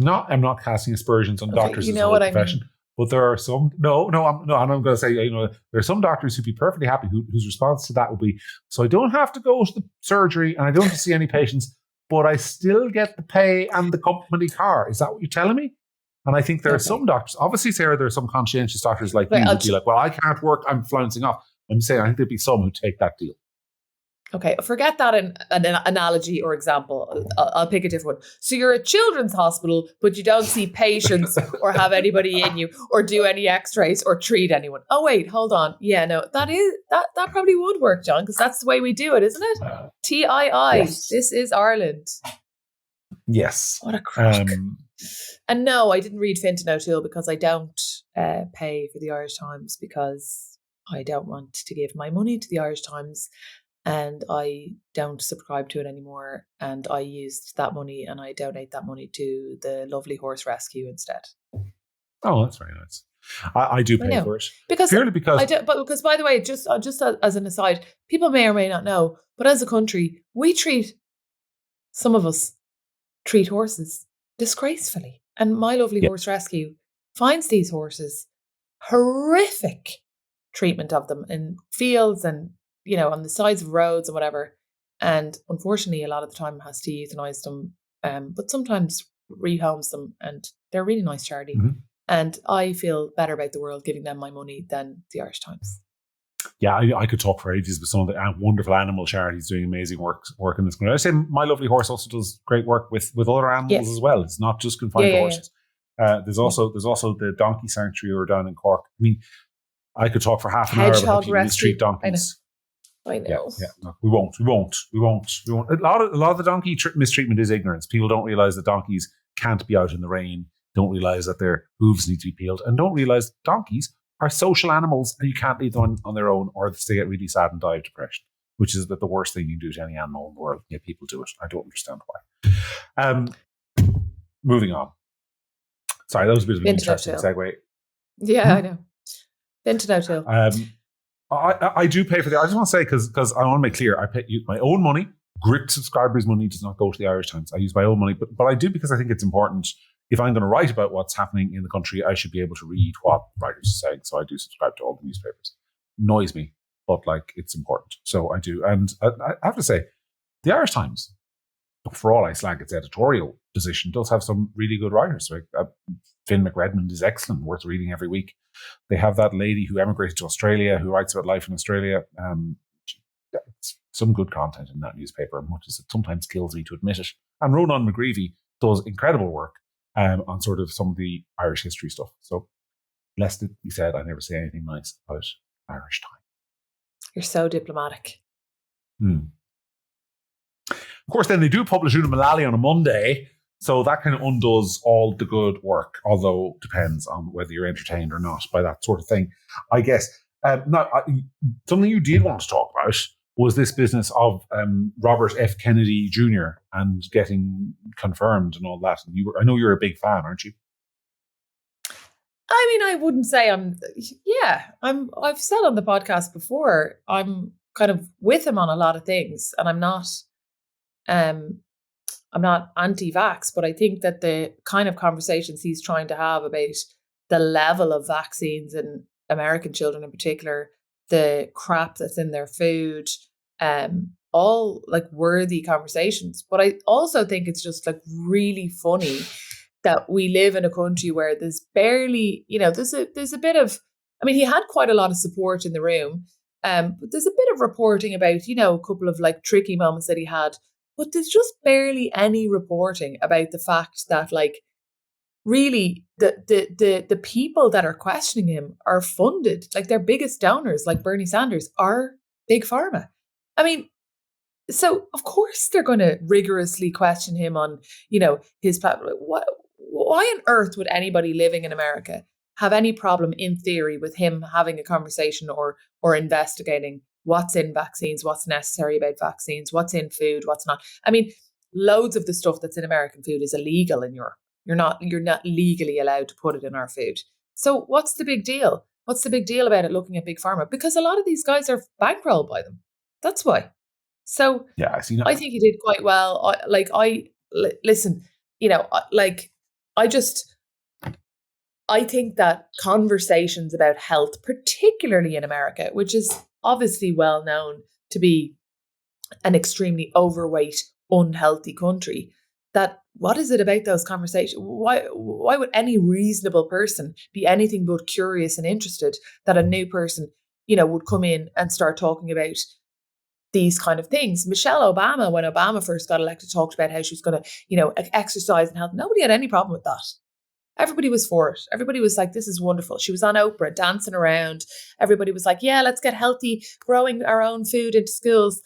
I'm not casting aspersions on doctors as a whole profession, but there are some. I'm going to say, there are some doctors who'd be perfectly happy whose response to that would be, so I don't have to go to the surgery and I don't have to see any patients, but I still get the pay and the company car. Is that what you're telling me? And I think there are some doctors. Obviously, Sarah, there are some conscientious doctors like you who'd be like, well, I can't work, I'm flouncing off. I'm saying I think there'd be some who take that deal. Okay, forget that an analogy or example. I'll pick a different one. So you're a children's hospital, but you don't see patients or have anybody in you or do any x-rays or treat anyone. Oh, wait, hold on. Yeah, no, that probably would work, John, because that's the way we do it, isn't it? TII. Yes. This is Ireland. Yes. What a crack. And no, I didn't read Fintan O'Toole because I don't pay for the Irish Times because I don't want to give my money to the Irish Times. And I don't subscribe to it anymore. And I used that money and I donate that money to the lovely horse rescue instead. Oh, that's very nice. I do pay for it. Purely because... because, by the way, just as an aside, people may or may not know, but as a country, some of us treat horses disgracefully. And My Lovely Horse Rescue finds these horses horrific treatment of them in fields and on the sides of roads and whatever. And unfortunately, a lot of the time has to euthanize them, but sometimes rehomes them. And they're a really nice charity. Mm-hmm. And I feel better about the world giving them my money than the Irish Times. Yeah, I could talk for ages with some of the wonderful animal charities doing amazing work in this country. I say My Lovely Horse also does great work with other animals as well. It's not just confined to horses. There's also the donkey sanctuary over down in Cork. I mean, I could talk for half an hour about how people mistreat donkeys. I know. Yeah. No, we won't. A lot of the donkey mistreatment is ignorance. People don't realize that donkeys can't be out in the rain. Don't realize that their hooves need to be peeled, and don't realize donkeys are social animals and you can't leave them on their own, or they get really sad and die of depression, which is the worst thing you can do to any animal in the world. Yeah, people do it. I don't understand why. Moving on. Sorry, that was a bit of an interesting segue. Yeah, I know. Fintan O'Toole. I do pay for the... I just want to say, because I want to make clear, I pay my own money. Gript subscribers' money does not go to the Irish Times. I use my own money, but I do because I think it's important. If I'm going to write about what's happening in the country, I should be able to read what writers are saying. So I do subscribe to all the newspapers. Annoys me, but it's important. So I do. And I have to say, the Irish Times, for all I slag its editorial position, does have some really good writers. Finn McRedmond is excellent, worth reading every week. They have that lady who emigrated to Australia, who writes about life in Australia. Some good content in that newspaper, much as it sometimes kills me to admit it. And Ronan McGreevy does incredible work on sort of some of the Irish history stuff. So, lest it be said, I never say anything nice about Irish Times. You're so diplomatic. Of course, then they do publish Una Mullally on a Monday, so that kind of undoes all the good work, although depends on whether you're entertained or not by that sort of thing, I guess. Something you did want to talk about was this business of Robert F. Kennedy Jr. and getting confirmed and all that. And I know you're a big fan, aren't you? I mean, I wouldn't say I've said on the podcast before, I'm kind of with him on a lot of things, and I'm not anti-vax, but I think that the kind of conversations he's trying to have about the level of vaccines in American children in particular, the crap that's in their food, all worthy conversations. But I also think it's just really funny that we live in a country where there's barely, there's a bit of, I mean, he had quite a lot of support in the room, but there's a bit of reporting about, a couple of tricky moments that he had, but there's just barely any reporting about the fact that really the people that are questioning him are funded, their biggest donors, like Bernie Sanders, are Big Pharma. I mean, so of course they're going to rigorously question him on, his platform. Why on earth would anybody living in America have any problem, in theory, with him having a conversation or investigating what's in vaccines, what's necessary about vaccines, what's in food, what's not? I mean, loads of the stuff that's in American food is illegal in Europe. You're not legally allowed to put it in our food. So what's the big deal? What's the big deal about it looking at Big Pharma? Because a lot of these guys are bankrolled by them. That's why. So yeah, I see that. I think he did quite well. Listen, I think that conversations about health, particularly in America, which is obviously well known to be an extremely overweight, unhealthy country, that what is it about those conversations? Why would any reasonable person be anything but curious and interested that a new person, would come in and start talking about these kind of things. Michelle Obama, when Obama first got elected, talked about how she was going to, exercise and health. Nobody had any problem with that. Everybody was for it. Everybody was like, this is wonderful. She was on Oprah dancing around. Everybody was like, yeah, let's get healthy, growing our own food into schools.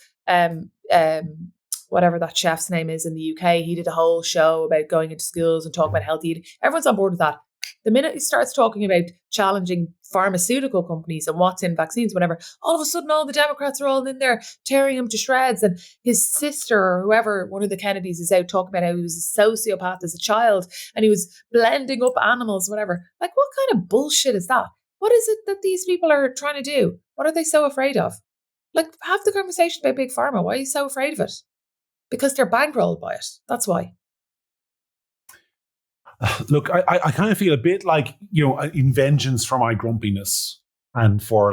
Whatever that chef's name is in the UK, he did a whole show about going into schools and talking about healthy eating. Everyone's on board with that. The minute he starts talking about challenging pharmaceutical companies and what's in vaccines, whatever, all of a sudden all the Democrats are all in there tearing him to shreds. And his sister or whoever, one of the Kennedys, is out talking about how he was a sociopath as a child and he was blending up animals, whatever. Like, what kind of bullshit is that? What is it that these people are trying to do? What are they so afraid of? Like, have the conversation about Big Pharma. Why are you so afraid of it? Because they're bankrolled by it. That's why. Look, I kind of feel a bit like, in vengeance for my grumpiness and for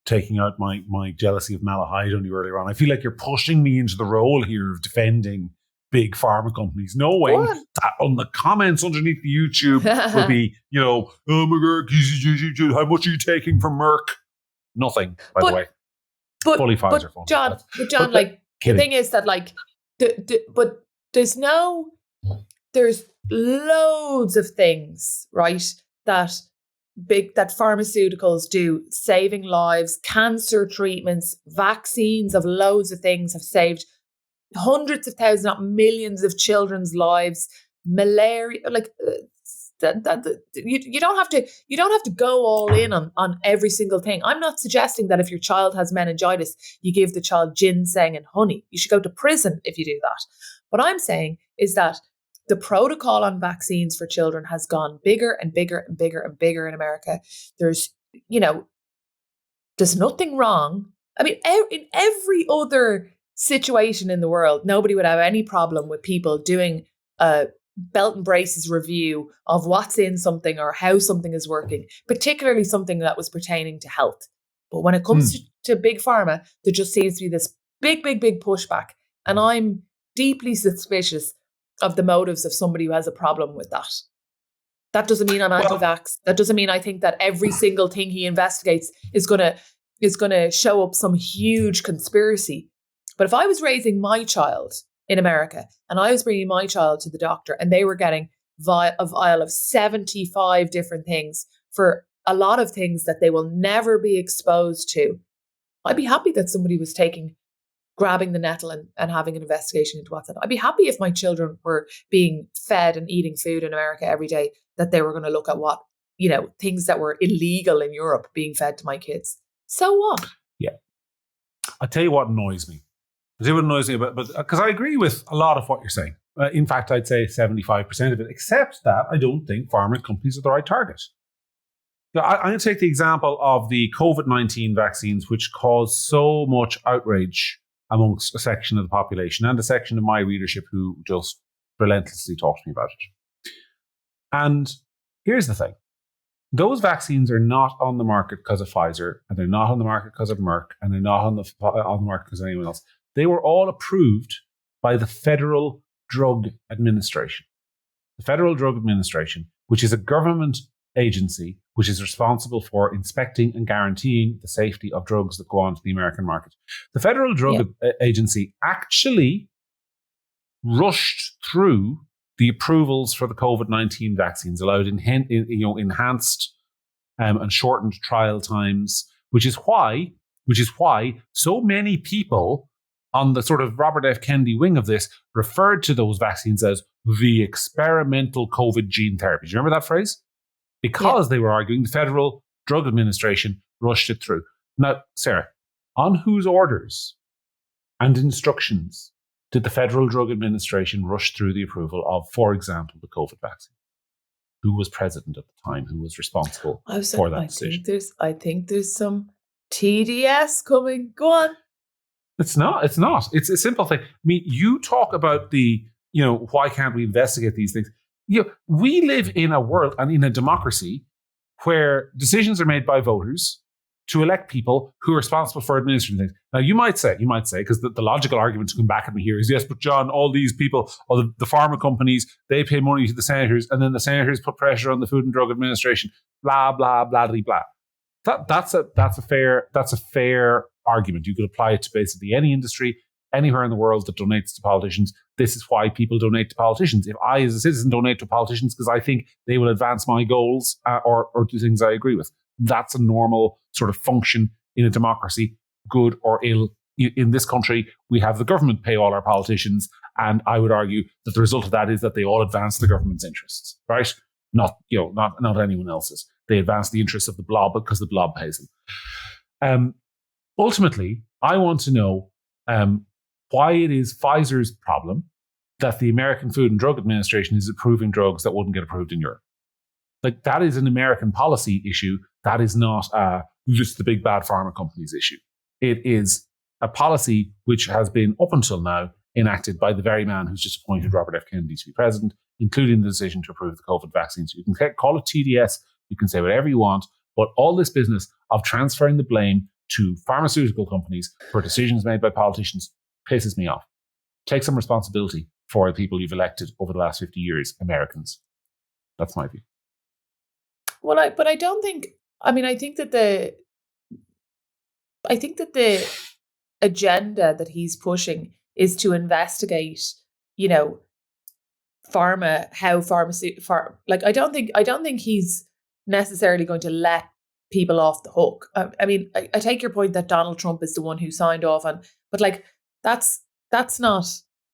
taking out my jealousy of Malahide on you earlier on. I feel like you're pushing me into the role here of defending big pharma companies, knowing that on the comments underneath the YouTube will be, oh my God, how much are you taking from Merck? Nothing, by the way. Fully Pfizer. But John, the thing is that but there's loads of things, right, that pharmaceuticals do, saving lives, cancer treatments, vaccines of loads of things have saved hundreds of thousands, not millions of children's lives. Malaria, you don't have to go all in on every single thing. I'm not suggesting that if your child has meningitis, you give the child ginseng and honey. You should go to prison if you do that. What I'm saying is that the protocol on vaccines for children has gone bigger and bigger and bigger and bigger in America. There's nothing wrong. I mean, in every other situation in the world, nobody would have any problem with people doing a belt and braces review of what's in something or how something is working, particularly something that was pertaining to health. But when it comes to big pharma, there just seems to be this big pushback. And I'm deeply suspicious of the motives of somebody who has a problem with that. That doesn't mean I'm anti-vax. That doesn't mean I think that every single thing he investigates is going to show up some huge conspiracy. But if I was raising my child in America and I was bringing my child to the doctor and they were getting a vial of 75 different things for a lot of things that they will never be exposed to, I'd be happy that somebody was grabbing the nettle and having an investigation into what's in it. I'd be happy if my children were being fed and eating food in America every day, that they were going to look at what, things that were illegal in Europe being fed to my kids. So what? Yeah. I'll tell you what annoys me. But because I agree with a lot of what you're saying. In fact, I'd say 75% of it, except that I don't think pharma companies are the right target. I'm going to take the example of the COVID-19 vaccines, which caused so much outrage amongst a section of the population and a section of my readership who just relentlessly talked to me about it. And here's the thing. Those vaccines are not on the market because of Pfizer, and they're not on the market because of Merck, and they're not on the market because of anyone else. They were all approved by the Federal Drug Administration. The Federal Drug Administration, which is a government agency which is responsible for inspecting and guaranteeing the safety of drugs that go onto the American market. The Federal Drug Agency actually rushed through the approvals for the COVID-19 vaccines, allowed enhanced and shortened trial times, which is why so many people on the sort of Robert F. Kennedy wing of this referred to those vaccines as the experimental COVID gene therapy. Do you remember that phrase? Because they were arguing the Federal Drug Administration rushed it through. Now, Sarah, on whose orders and instructions did the Federal Drug Administration rush through the approval of, for example, the COVID vaccine? Who was president at the time? Who was responsible for that decision? I think there's some TDS coming. Go on. It's not. It's a simple thing. I mean, you talk about why can't we investigate these things? We live in a world and in a democracy where decisions are made by voters to elect people who are responsible for administering things. Now, you might say, because the logical argument to come back at me here is, yes, but John, all these people, all the pharma companies, they pay money to the senators, and then the senators put pressure on the Food and Drug Administration, blah, blah, blah, blah, blah. That's a fair argument. You could apply it to basically any industry, anywhere in the world that donates to politicians. This is why people donate to politicians. If I, as a citizen, donate to politicians because I think they will advance my goals or do things I agree with, that's a normal sort of function in a democracy, good or ill. In this country, we have the government pay all our politicians, and I would argue that the result of that is that they all advance the government's interests, right? Not anyone else's. They advance the interests of the blob because the blob pays them. Ultimately, I want to know why it is Pfizer's problem that the American Food and Drug Administration is approving drugs that wouldn't get approved in Europe. Like, that is an American policy issue. That is not just the big bad pharma companies issue. It is a policy which has been, up until now, enacted by the very man who's just appointed Robert F. Kennedy to be president, including the decision to approve the COVID vaccines. You can call it TDS, you can say whatever you want, but all this business of transferring the blame to pharmaceutical companies for decisions made by politicians pisses me off. Take some responsibility for the people you've elected over the last 50 years, Americans. That's my view. Well, I think that the agenda that he's pushing is to investigate, pharma, how I don't think he's necessarily going to let people off the hook. I take your point that Donald Trump is the one who signed off on, but that's not,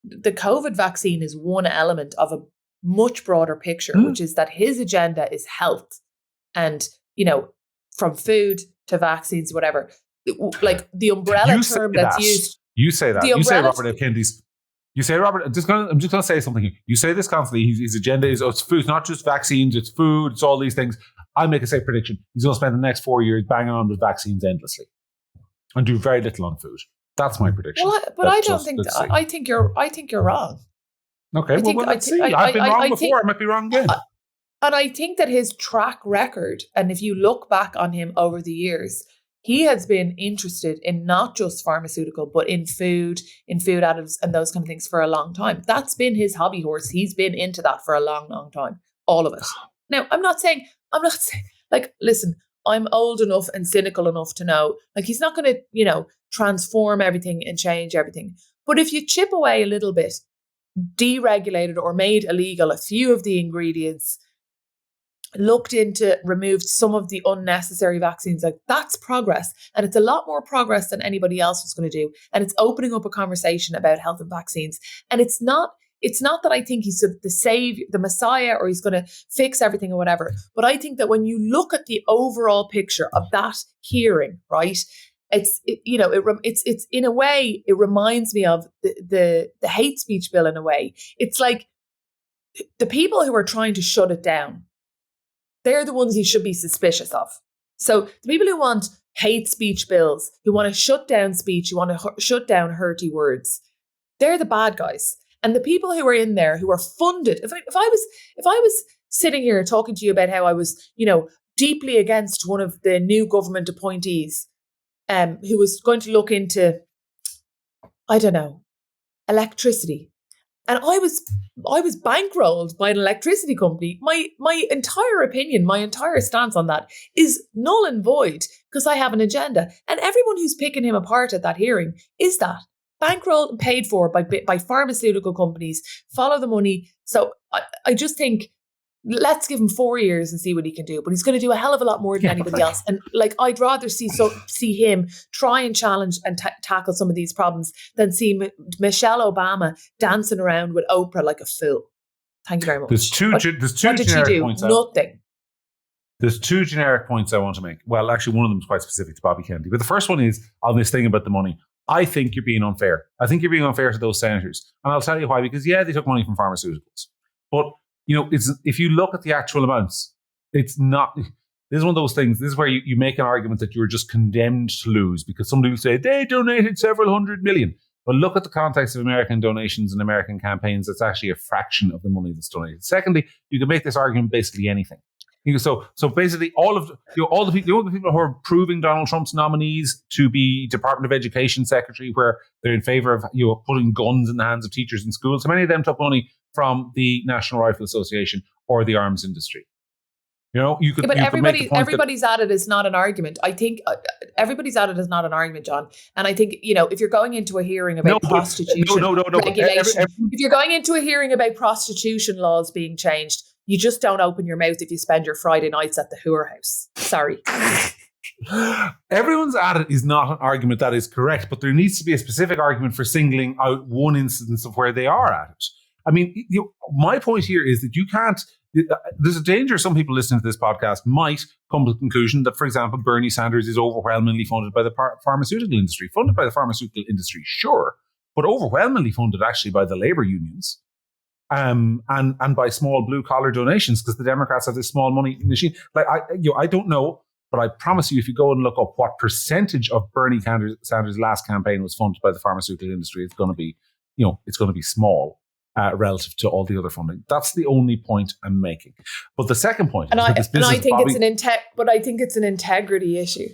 the COVID vaccine is one element of a much broader picture, which is that his agenda is health and, from food to vaccines, whatever. Like the umbrella term that's used. You say that. You say Robert F. Kennedy's. You say Robert. I'm just going to say something here. You say this constantly. His agenda is it's food, not just vaccines. It's food. It's all these things. I make a safe prediction. He's going to spend the next 4 years banging on with vaccines endlessly, and do very little on food. That's my prediction. Well, I don't think. I think you're wrong. Okay. Let's see. I've been wrong before. I might be wrong again. And I think that his track record, and if you look back on him over the years, he has been interested in not just pharmaceutical, but in food additives and those kind of things for a long time. That's been his hobby horse. He's been into that for a long, long time. All of it. Now, I'm not saying, listen, I'm old enough and cynical enough to know, he's not going to, transform everything and change everything. But if you chip away a little bit, deregulated or made illegal a few of the ingredients, looked into, removed some of the unnecessary vaccines, that's progress. And it's a lot more progress than anybody else was going to do. And it's opening up a conversation about health and vaccines. And it's not that I think he's the savior, the messiah, or he's going to fix everything or whatever. But I think that when you look at the overall picture of that hearing, right, it's in a way, it reminds me of the hate speech bill in a way. It's like the people who are trying to shut it down, they're the ones you should be suspicious of. So the people who want hate speech bills, who want to shut down speech, who want to shut down hurty words, they're the bad guys. And the people who are in there who are funded, if I was sitting here talking to you about how I was, deeply against one of the new government appointees, who was going to look into, I don't know, electricity. And I was bankrolled by an electricity company. My entire opinion, my entire stance on that is null and void because I have an agenda. And everyone who's picking him apart at that hearing is that bankrolled and paid for by pharmaceutical companies. Follow the money. So I just think, let's give him 4 years and see what he can do. But he's going to do a hell of a lot more than anybody else. And I'd rather see him try and challenge and tackle some of these problems than see Michelle Obama dancing around with Oprah like a fool. Thank you very much. There's two what did generic she do? points. Nothing. There's two generic points I want to make. Well, actually, one of them is quite specific to Bobby Kennedy. But the first one is on this thing about the money. I think you're being unfair. I think you're being unfair to those senators. And I'll tell you why. Because, they took money from pharmaceuticals. But if you look at the actual amounts, it's not. This is one of those things. This is where you make an argument that you're just condemned to lose because somebody will say they donated several hundred million. But look at the context of American donations and American campaigns. It's actually a fraction of the money that's donated. Secondly, you can make this argument basically anything. So basically, all the people who are approving Donald Trump's nominees to be Department of Education secretary, where they're in favor of putting guns in the hands of teachers in schools, so many of them took money from the National Rifle Association or the arms industry. You could, but you could make the point everybody's at it is not an argument. I think everybody's at it is not an argument, John. And I think, if you're going into a hearing about prostitution regulation, if you're going into a hearing about prostitution laws being changed, you just don't open your mouth if you spend your Friday nights at the Hooer House. Sorry. Everyone's at it is not an argument that is correct, but there needs to be a specific argument for singling out one instance of where they are at it. I mean, my point here is that you can't. There's a danger some people listening to this podcast might come to the conclusion that, for example, Bernie Sanders is overwhelmingly funded by the pharmaceutical industry. Funded by the pharmaceutical industry, sure, but overwhelmingly funded actually by the labor unions and by small blue collar donations, because the Democrats have this small money machine. Like I don't know, but I promise you, if you go and look up what percentage of Bernie Sanders' last campaign was funded by the pharmaceutical industry, it's going to be, it's going to be small. Relative to all the other funding. That's the only point I'm making. But the second point is I think it's an integrity issue.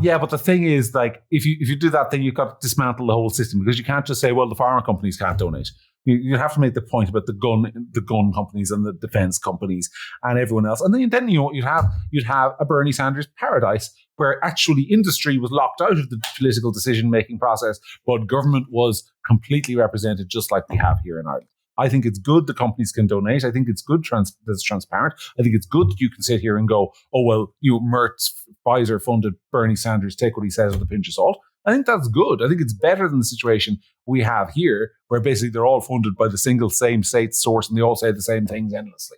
Yeah, but the thing is, like, if you do that, then you've got to dismantle the whole system, because you can't just say, well, the pharma companies can't donate. You have to make the point about the gun companies and the defense companies and everyone else. And then you'd have a Bernie Sanders paradise where actually industry was locked out of the political decision-making process, but government was completely represented, just like we have here in Ireland. I think it's good that companies can donate. I think it's good that it's transparent. I think it's good that you can sit here and go, oh, well, Mertz, Pfizer funded Bernie Sanders, take what he says with a pinch of salt. I think that's good. I think it's better than the situation we have here, where basically they're all funded by the single same state source and they all say the same things endlessly.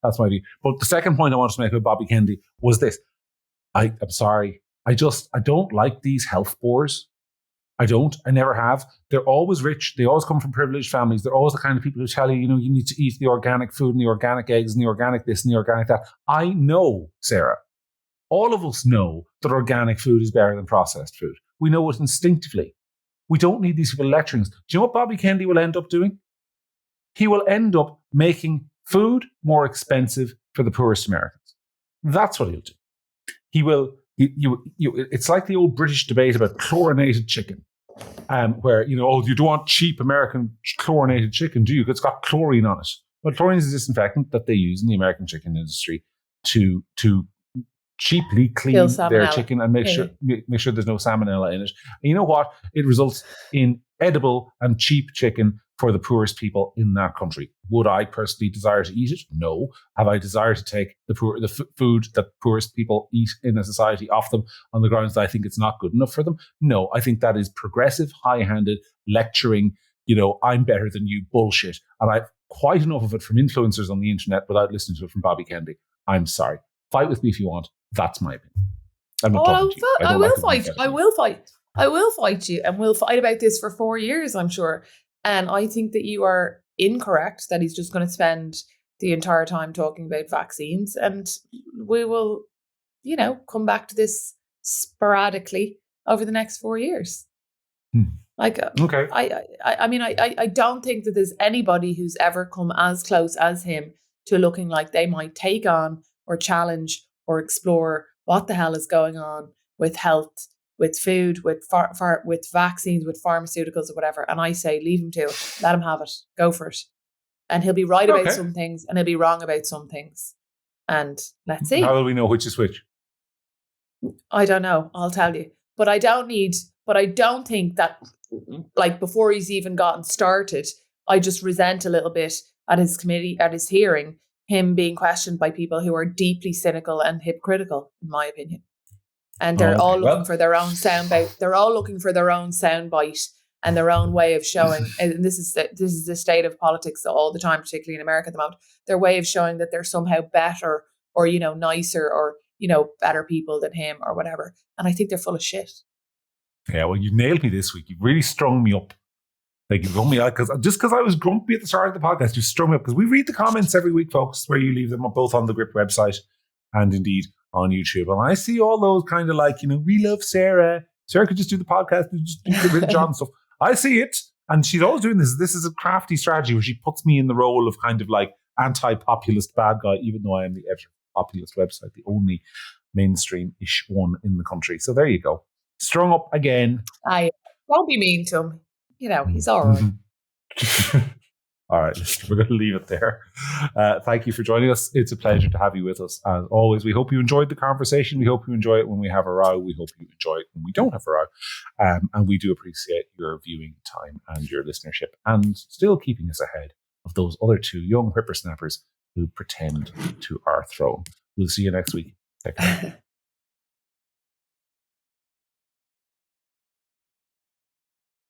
That's my view. But the second point I wanted to make with Bobby Kennedy was this. I'm sorry. I don't like these health bores. I never have. They're always rich. They always come from privileged families. They're always the kind of people who tell you, you need to eat the organic food and the organic eggs and the organic this and the organic that. I know, Sarah. All of us know that organic food is better than processed food. We know it instinctively. We don't need these people lecturing us. Do you know what Bobby Kennedy will end up doing? He will end up making food more expensive for the poorest Americans. That's what he'll do. He will. It's like the old British debate about chlorinated chicken, where you don't want cheap American chlorinated chicken, do you? Because it's got chlorine on it. But chlorine is a disinfectant that they use in the American chicken industry to cheaply clean their chicken and make sure there's no salmonella in it. And you know what? It results in edible and cheap chicken for the poorest people in that country. Would I personally desire to eat it? No. Have I desired to take the food that poorest people eat in a society off them on the grounds that I think it's not good enough for them? No. I think that is progressive, high-handed lecturing, I'm better than you bullshit. And I've quite enough of it from influencers on the internet without listening to it from Bobby Kennedy. I'm sorry. Fight with me if you want. That's my opinion. I will fight. I will fight you, and we'll fight about this for 4 years, I'm sure. And I think that you are incorrect, that he's just going to spend the entire time talking about vaccines. And we will, come back to this sporadically over the next 4 years. Okay. I don't think that there's anybody who's ever come as close as him to looking like they might take on or challenge or explore what the hell is going on with health, with food, with vaccines, with pharmaceuticals or whatever. And I say, leave him to it. Let him have it. Go for it. And he'll be right about some things and he'll be wrong about some things. And let's see. How will we know which is which? I don't know. I'll tell you. But I don't think that, like, before he's even gotten started, I just resent a little bit at his hearing, him being questioned by people who are deeply cynical and hypocritical, in my opinion. And they're all looking for their own soundbite. They're all looking for their own soundbite and their own way of showing. And this is the state of politics all the time, particularly in America at the moment. Their way of showing that they're somehow better or nicer or better people than him or whatever. And I think they're full of shit. Yeah, well, you nailed me this week. You really strung me up. Like, you got me out because I was grumpy at the start of the podcast. You strung me up because we read the comments every week, folks, where you leave them both on the Gript website and indeed on YouTube. And I see all those kind of like, we love Sarah. Sarah could just do the podcast and just get rid of John stuff. I see it. And she's always doing this. This is a crafty strategy where she puts me in the role of kind of like anti-populist bad guy, even though I am the editor of the populist website, the only mainstream-ish one in the country. So there you go. Strung up again. Don't be mean to him. He's all right. All right, listen, we're going to leave it there. Thank you for joining us. It's a pleasure to have you with us. As always, we hope you enjoyed the conversation. We hope you enjoy it when we have a row. We hope you enjoy it when we don't have a row. And we do appreciate your viewing time and your listenership and still keeping us ahead of those other two young whippersnappers who pretend to our throne. We'll see you next week. Take care.